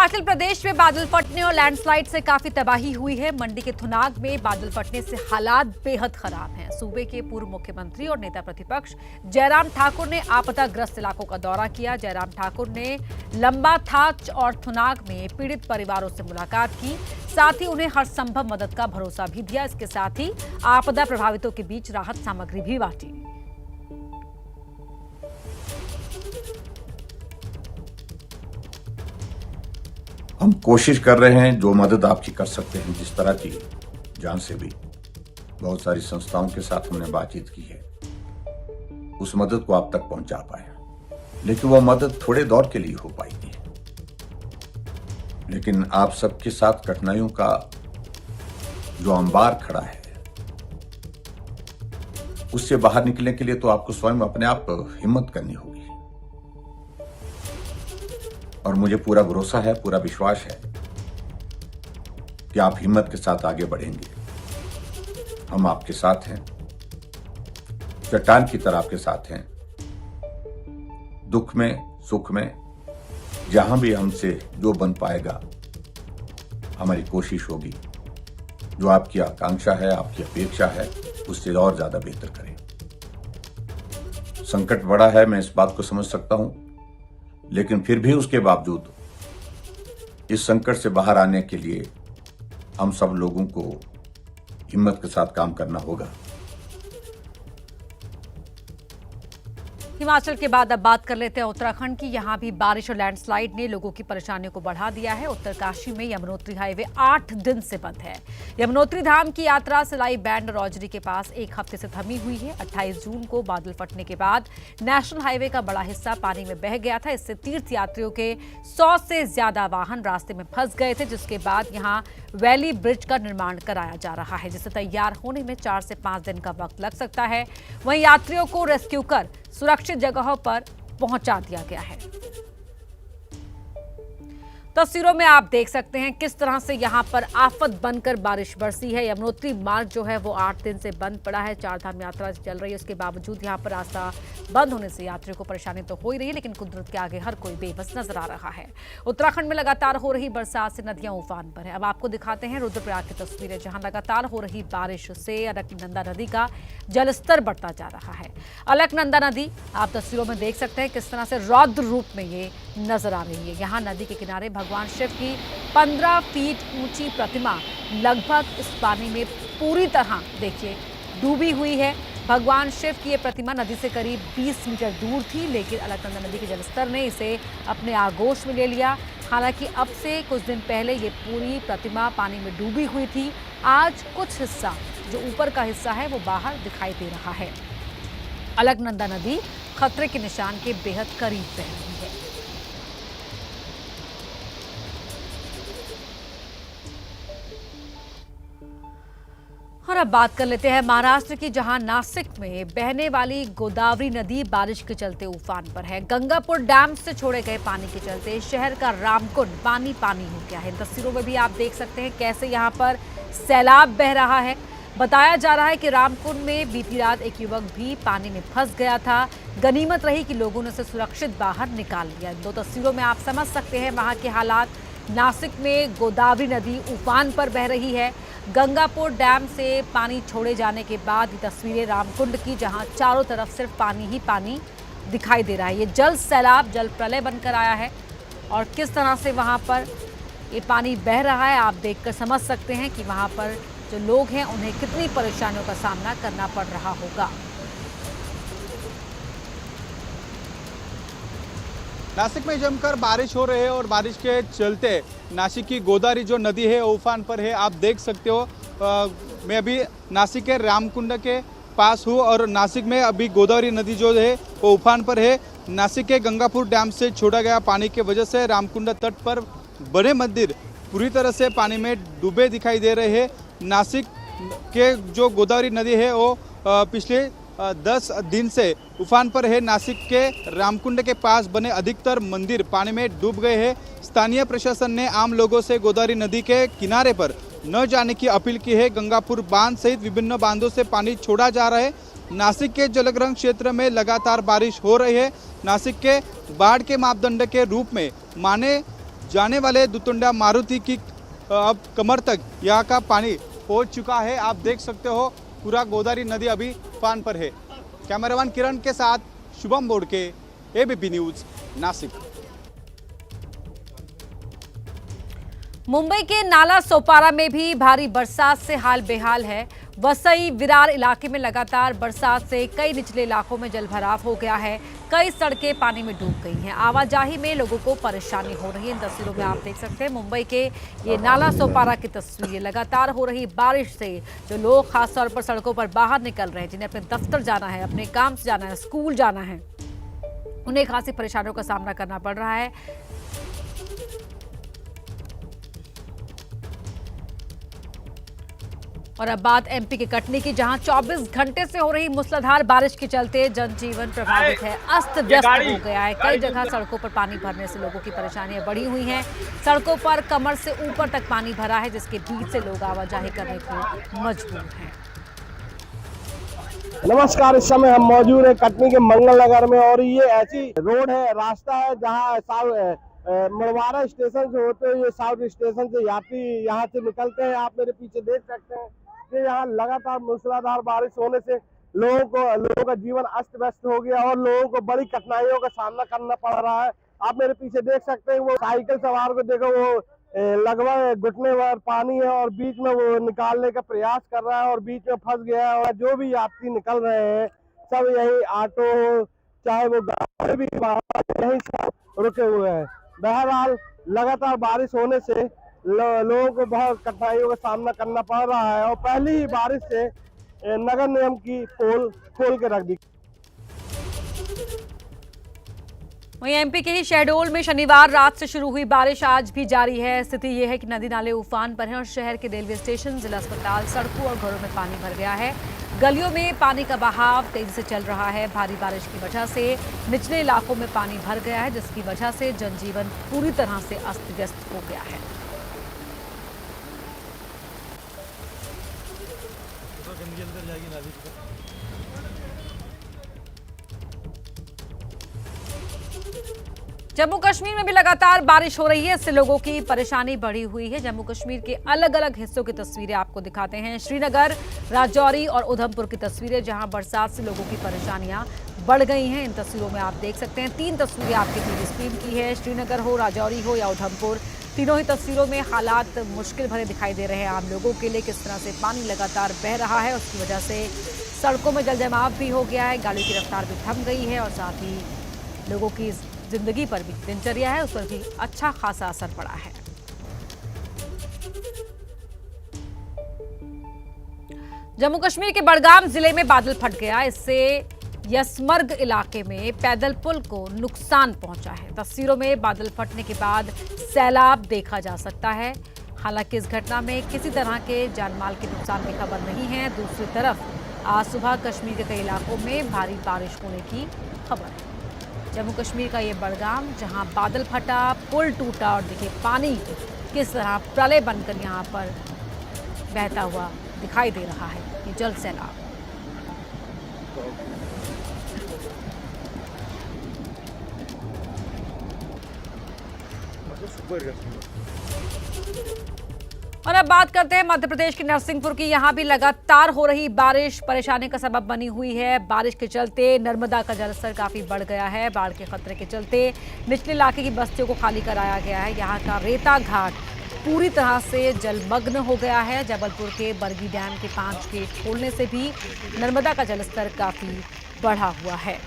हिमाचल प्रदेश में बादल फटने और लैंडस्लाइड से काफी तबाही हुई है। मंडी के थुनाग में बादल फटने से हालात बेहद खराब हैं। सूबे के पूर्व मुख्यमंत्री और नेता प्रतिपक्ष जयराम ठाकुर ने आपदाग्रस्त इलाकों का दौरा किया। जयराम ठाकुर ने लंबा थाच और थुनाग में पीड़ित परिवारों से मुलाकात की, साथ ही उन्हें हर संभव मदद का भरोसा भी दिया। इसके साथ ही आपदा प्रभावितों के बीच राहत सामग्री भी बांटी। हम कोशिश कर रहे हैं जो मदद आपकी कर सकते हैं, जिस तरह की जान से भी बहुत सारी संस्थाओं के साथ हमने बातचीत की है, उस मदद को आप तक पहुंचा पाए। लेकिन वो मदद थोड़े दौर के लिए हो पाएगी। लेकिन आप सबके साथ कठिनाइयों का जो अंबार खड़ा है, उससे बाहर निकलने के लिए तो आपको स्वयं अपने आप हिम्मत करनी होगी। और मुझे पूरा भरोसा है, पूरा विश्वास है कि आप हिम्मत के साथ आगे बढ़ेंगे। हम आपके साथ हैं, चट्टान की तरह आपके साथ हैं। दुख में, सुख में, जहां भी हमसे जो बन पाएगा, हमारी कोशिश होगी जो आपकी आकांक्षा है, आपकी अपेक्षा है, उससे और ज्यादा बेहतर करें। संकट बड़ा है, मैं इस बात को समझ सकता हूं, लेकिन फिर भी उसके बावजूद इस संकट से बाहर आने के लिए हम सब लोगों को हिम्मत के साथ काम करना होगा। हिमाचल के बाद अब बात कर लेते हैं उत्तराखंड की। यहां भी बारिश और लैंडस्लाइड ने लोगों की परेशानियों को बढ़ा दिया है। उत्तरकाशी में यमुनोत्री हाईवे 8 दिन से बंद है। यमुनोत्री धाम की यात्रा सिलाई बैंड रौजरी के पास एक हफ्ते से थमी हुई है। 28 जून को बादल फटने के बाद नेशनल हाईवे का बड़ा हिस्सा पानी में बह गया था। इससे तीर्थ यात्रियों के 100 से ज्यादा वाहन रास्ते में फंस गए थे, जिसके बाद यहां वैली ब्रिज का निर्माण कराया जा रहा है, जिसे तैयार होने में 4 से 5 दिन का वक्त लग सकता है। वहीं यात्रियों को रेस्क्यू कर सुरक्षित जगहों पर पहुंचा दिया गया है। तस्वीरों में आप देख सकते हैं किस तरह से यहां पर आफत बनकर बारिश बरसी है। यमुनोत्री मार्ग जो है वो 8 दिन से बंद पड़ा है। 4 धाम यात्रा चल रही है, उसके बावजूद यहां पर रास्ता बंद होने से यात्रियों को परेशानी तो हो ही रही है, लेकिन कुदरत के आगे हर कोई बेबस नजर आ रहा है। उत्तराखंड में लगातार हो रही बरसात से नदियां उफान पर है। अब आपको दिखाते हैं रुद्रप्रयाग की तस्वीरें, जहां लगातार हो रही बारिश से अलकनंदा नदी का जलस्तर बढ़ता जा रहा है। अलकनंदा नदी आप तस्वीरों में देख सकते हैं किस तरह से रौद्र रूप में ये नजर आ रही है। यहाँ नदी के किनारे भगवान शिव की 15 फीट ऊंची प्रतिमा लगभग इस पानी में पूरी तरह देखिए डूबी हुई है। भगवान शिव की ये प्रतिमा नदी से करीब 20 मीटर दूर थी, लेकिन अलकनंदा नदी के जलस्तर ने इसे अपने आगोश में ले लिया। हालांकि अब से कुछ दिन पहले ये पूरी प्रतिमा पानी में डूबी हुई थी। आज कुछ हिस्सा जो ऊपर का हिस्सा है वो बाहर दिखाई दे रहा है। अलकनंदा नदी खतरे के निशान के बेहद करीब बह रही है। और अब बात कर लेते हैं महाराष्ट्र की, जहां नासिक में बहने वाली गोदावरी नदी बारिश के चलते उफान पर है। गंगापुर डैम से छोड़े गए पानी के चलते शहर का रामकुंड पानी पानी हो गया है। तस्वीरों में भी आप देख सकते हैं कैसे यहां पर सैलाब बह रहा है। बताया जा रहा है कि रामकुंड में बीती रात एक युवक भी पानी में फंस गया था। गनीमत रही कि लोगों ने उसे सुरक्षित बाहर निकाल लिया। 2 तस्वीरों में आप समझ सकते हैं वहां के हालात। नासिक में गोदावरी नदी उफान पर बह रही है। गंगापुर डैम से पानी छोड़े जाने के बाद ये तस्वीरें रामकुंड की, जहां चारों तरफ सिर्फ पानी ही पानी दिखाई दे रहा है। ये जल सैलाब, जल प्रलय बनकर आया है और किस तरह से वहां पर ये पानी बह रहा है आप देखकर समझ सकते हैं कि वहां पर जो लोग हैं उन्हें कितनी परेशानियों का सामना करना पड़ रहा होगा। नासिक में जमकर बारिश हो रही है और बारिश के चलते नासिक की गोदावरी जो नदी है उफान पर है। आप देख सकते हो मैं अभी नासिक के रामकुंड के पास हूँ और नासिक में अभी गोदावरी नदी जो है वो उफान पर है। नासिक के गंगापुर डैम से छोड़ा गया पानी की वजह से रामकुंड तट पर बड़े मंदिर पूरी तरह से पानी में डूबे दिखाई दे रहे हैं। नासिक के जो गोदावरी नदी है वो पिछले 10 दिन से उफान पर है। नासिक के रामकुंड के पास बने अधिकतर मंदिर पानी में डूब गए हैं। स्थानीय प्रशासन ने आम लोगों से गोदावरी नदी के किनारे पर न जाने की अपील की है। गंगापुर बांध सहित विभिन्न बांधों से पानी छोड़ा जा रहा है। नासिक के जलग्रहण क्षेत्र में लगातार बारिश हो रही है। नासिक के बाढ़ के मापदंड के रूप में माने जाने वाले दुतुंडा मारुति की अब कमर तक यहाँ का पानी पहुँच चुका है। आप देख सकते हो पूरा गोदावरी नदी अभी उफान पर है। कैमरामैन किरण के साथ शुभम बोडके, एबीपी न्यूज, नासिक। मुंबई के नाला सोपारा में भी भारी बरसात से हाल बेहाल है। वसई विरार इलाके में लगातार बरसात से कई निचले इलाकों में जलभराव हो गया है। कई सड़कें पानी में डूब गई हैं। आवाजाही में लोगों को परेशानी हो रही है। इन तस्वीरों में आप देख सकते हैं मुंबई के ये नाला सोपारा की तस्वीरें। लगातार हो रही बारिश से जो लोग खासतौर पर सड़कों पर बाहर निकल रहे हैं, जिन्हें अपने दफ्तर जाना है, अपने काम से जाना है, स्कूल जाना है, उन्हें खासी परेशानियों का सामना करना पड़ रहा है। और अब बात एमपी के कटनी की, जहां 24 घंटे से हो रही मूसलाधार बारिश के चलते जनजीवन प्रभावित है, अस्त व्यस्त हो गया है। कई जगह सड़कों पर पानी भरने से लोगों की परेशानियां बढ़ी हुई हैं। सड़कों पर कमर से ऊपर तक पानी भरा है, जिसके बीच से लोग आवाजाही करने को मजबूर हैं। नमस्कार, इस समय हम मौजूद हैं कटनी के मंगल नगर में और ये ऐसी रोड है, रास्ता है जहाँ मुड़वारा स्टेशन से होते हुए साउथ स्टेशन से यात्री यहाँ से निकलते हैं। आप मेरे पीछे देख सकते हैं कि यहाँ लगातार मूसलाधार बारिश होने से लोगों का जीवन अस्त व्यस्त हो गया और लोगों को बड़ी कठिनाइयों का सामना करना पड़ रहा है। आप मेरे पीछे देख सकते हैं, वो साइकिल सवार को देखो, वो लगभग घुटने भर पानी है और बीच में वो निकालने का प्रयास कर रहा है और बीच में फंस गया है। और जो भी यात्री निकल रहे हैं सब यही ऑटो चाहे वो गाड़ी भी यही सब रुके हुए हैं। बहरहाल लगातार बारिश होने से लोगों को बहुत कठिनाइयों का सामना करना पड़ रहा है और पहली ही बारिश से नगर निगम की पोल खोल के रख दी। वहीं एमपी के ही शहडोल में शनिवार रात से शुरू हुई बारिश आज भी जारी है। स्थिति यह है कि नदी नाले उफान पर हैं और शहर के रेलवे स्टेशन, जिला अस्पताल, सड़कों और घरों में पानी भर गया है। गलियों में पानी का बहाव तेजी से चल रहा है। भारी बारिश की वजह से निचले इलाकों में पानी भर गया है, जिसकी वजह से जनजीवन पूरी तरह से अस्त व्यस्त हो गया है। जम्मू कश्मीर में भी लगातार बारिश हो रही है, इससे लोगों की परेशानी बढ़ी हुई है। जम्मू कश्मीर के अलग अलग हिस्सों की तस्वीरें आपको दिखाते हैं। श्रीनगर, राजौरी और उधमपुर की तस्वीरें, जहां बरसात से लोगों की परेशानियां बढ़ गई हैं। इन तस्वीरों में आप देख सकते हैं, 3 तस्वीरें आपके टीवी स्क्रीन की है। श्रीनगर हो, राजौरी हो या उधमपुर, तीनों ही तस्वीरों में हालात मुश्किल भरे दिखाई दे रहे हैं आम लोगों के लिए। किस तरह से पानी लगातार बह रहा है, उसकी वजह से सड़कों में जलजमाव भी हो गया है, गाड़ियों की रफ्तार भी थम गई है और साथ ही लोगों की जिंदगी पर भी, दिनचर्या है उस पर भी अच्छा खासा असर पड़ा है। जम्मू कश्मीर के बड़गाम जिले में बादल फट गया, इससे यसमर्ग इलाके में पैदल पुल को नुकसान पहुंचा है। तस्वीरों में बादल फटने के बाद सैलाब देखा जा सकता है। हालांकि इस घटना में किसी तरह के जानमाल के नुकसान की खबर नहीं है। दूसरी तरफ आज सुबह कश्मीर के कई इलाकों में भारी बारिश होने की खबर है। जम्मू कश्मीर का ये बड़गाम, जहां बादल फटा, पुल टूटा और देखिए पानी किस तरह प्रलय बनकर यहां पर बहता हुआ दिखाई दे रहा है। ये जल सैलाब। और अब बात करते हैं मध्य प्रदेश के नरसिंहपुर की। यहाँ भी लगातार हो रही बारिश परेशानी का सबब बनी हुई है। बारिश के चलते नर्मदा का जलस्तर काफी बढ़ गया है। बाढ़ के खतरे के चलते निचले इलाके की बस्तियों को खाली कराया गया है। यहाँ का रेता घाट पूरी तरह से जलमग्न हो गया है। जबलपुर के बरगी डैम के 5 गेट खोलने से भी नर्मदा का जलस्तर काफी बढ़ा हुआ है।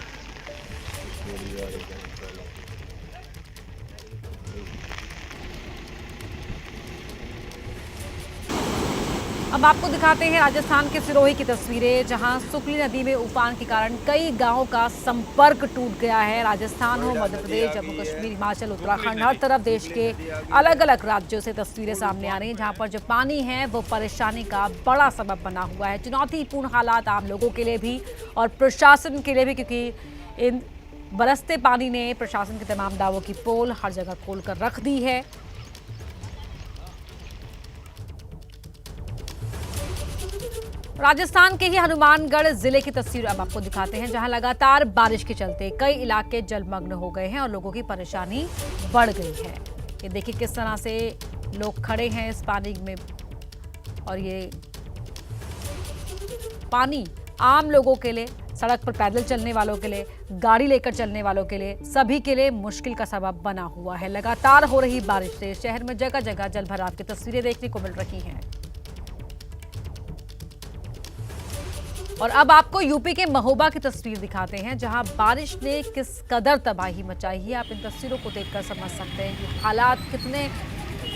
अब आपको दिखाते हैं राजस्थान के सिरोही की तस्वीरें, जहां सुकली नदी में उफान के कारण कई गांवों का संपर्क टूट गया है। राजस्थान हो, मध्य प्रदेश, जम्मू कश्मीर, हिमाचल, उत्तराखंड, हर तरफ देश के अलग अलग राज्यों से तस्वीरें सामने आ रही हैं, जहां पर जो पानी है वो परेशानी का बड़ा सबब बना हुआ है। चुनौतीपूर्ण हालात आम लोगों के लिए भी और प्रशासन के लिए भी, क्योंकि इन बरसते पानी ने प्रशासन के तमाम दावों की पोल हर जगह खोल कर रख दी है। राजस्थान के ही हनुमानगढ़ जिले की तस्वीर अब आपको दिखाते हैं, जहां लगातार बारिश के चलते कई इलाके जलमग्न हो गए हैं और लोगों की परेशानी बढ़ गई है। ये देखिए किस तरह से लोग खड़े हैं इस पानी में, और ये पानी आम लोगों के लिए, सड़क पर पैदल चलने वालों के लिए, गाड़ी लेकर चलने वालों के लिए, सभी के लिए मुश्किल का सबब बना हुआ है। लगातार हो रही बारिश से शहर में जगह जगह जलभराव की तस्वीरें देखने को मिल रही हैं। और अब आपको यूपी के महोबा की तस्वीर दिखाते हैं, जहां बारिश ने किस कदर तबाही मचाई है। आप इन तस्वीरों को देखकर समझ सकते हैं कि हालात कितने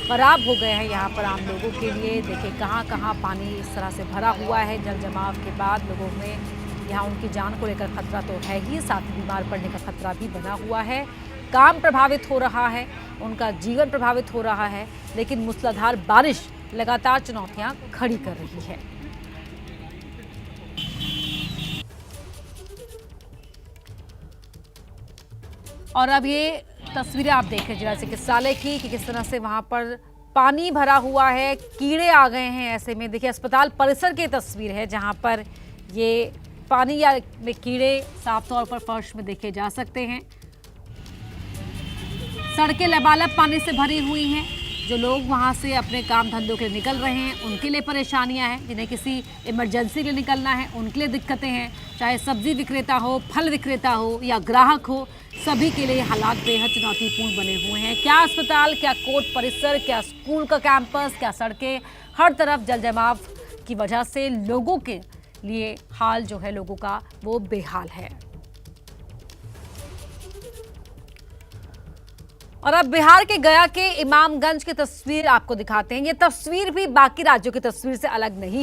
खराब हो गए हैं यहाँ पर आम लोगों के लिए। देखिए कहाँ कहाँ पानी इस तरह से भरा हुआ है। जल जमाव के बाद लोगों में यहाँ उनकी जान को लेकर खतरा तो है ही, साथ ही बीमार पड़ने का खतरा भी बना हुआ है। काम प्रभावित हो रहा है, उनका जीवन प्रभावित हो रहा है, लेकिन मूसलाधार बारिश लगातार चुनौतियां खड़ी कर रही है। और अब ये तस्वीरें आप देख रहे हैं जिला चिकित्सालय की कि किस तरह से वहां पर पानी भरा हुआ है, कीड़े आ गए हैं। ऐसे में देखिए अस्पताल परिसर की तस्वीर है जहां पर ये पानी या में कीड़े साफ तौर पर फर्श में देखे जा सकते हैं। सड़कें लबालब पानी से भरी हुई हैं। जो लोग वहां से अपने काम धंधों के लिए निकल रहे हैं उनके लिए परेशानियां हैं, जिन्हें किसी इमरजेंसी के लिए निकलना है उनके लिए दिक्कतें हैं। चाहे सब्जी विक्रेता हो, फल विक्रेता हो या ग्राहक हो, सभी के लिए हालात बेहद चुनौतीपूर्ण बने हुए हैं। क्या अस्पताल, क्या कोर्ट परिसर, क्या स्कूल का कैंपस, क्या सड़कें, हर तरफ जल जमाव की वजह से लोगों के लिए हाल जो है लोगों का वो बेहाल है। और अब बिहार के गया के इमामगंज की तस्वीर आपको दिखाते हैं। ये तस्वीर भी बाकी राज्यों की तस्वीर से अलग नहीं